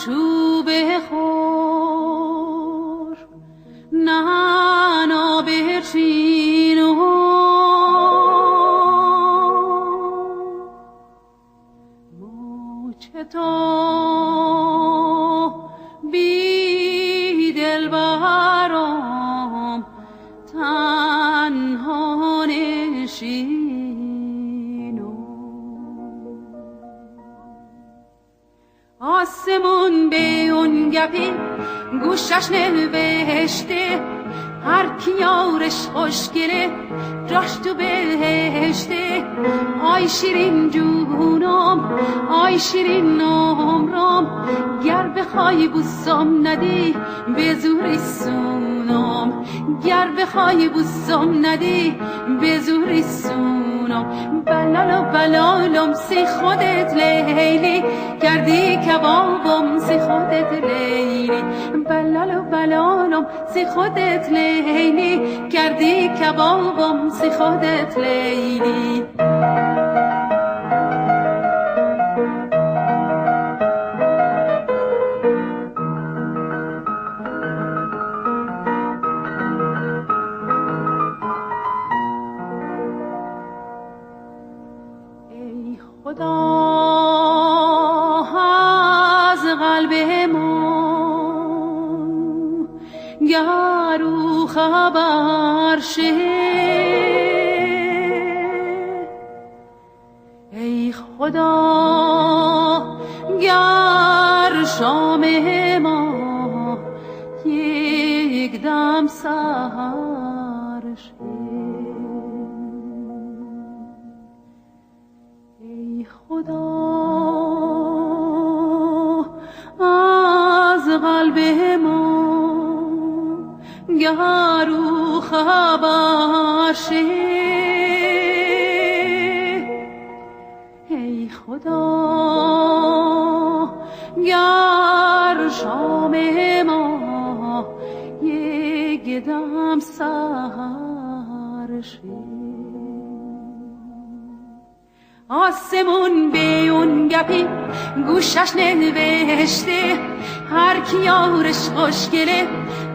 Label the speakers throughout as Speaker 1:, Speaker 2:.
Speaker 1: چوب خور نانا به چینو موچه تو بی دل برام تنها نشینو آسمون به اون گپی گوشش نوشته هر کی یارش خوشگله جاش تو بهشته آی شیرین جونم آی شیرین عمرم گر بخوای بوسم ندی به زور سونم گر بخوای بوسم ندی به زور سونم بلال و بلالم سی خودت لیلی کردی کبابم سی خودت لیلی بلال و بلالم سی خودت لیلی کردی کبابم سی خودت لیلی ای خدا از قلب من گرو خبر شه ای خدا گر شام ما یک دم سحر شه ای خدا از قلب ما گرو خبر شه ای خدا گر شام ما یک دم سحر شه آسمون به اون گپی گوشش نوشته هر کی یارش خوشگله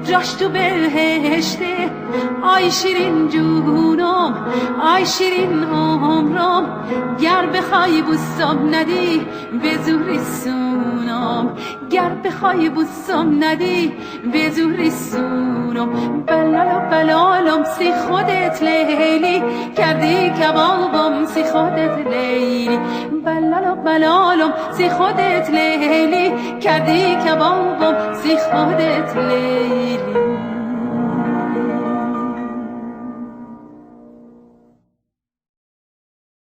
Speaker 1: جاش تو بهشته آی شیرین جونم آی شیرین عمرم گر بخوای بوسم ندی به زور سونم گر بخوای بوسم ندی به زور سونم بلال و بلالم سی خودت لیلی کردی کبابم سی خودت لیلی بلال و بلالم سی خودت لیلی کردی کبابم سی خودت لیلی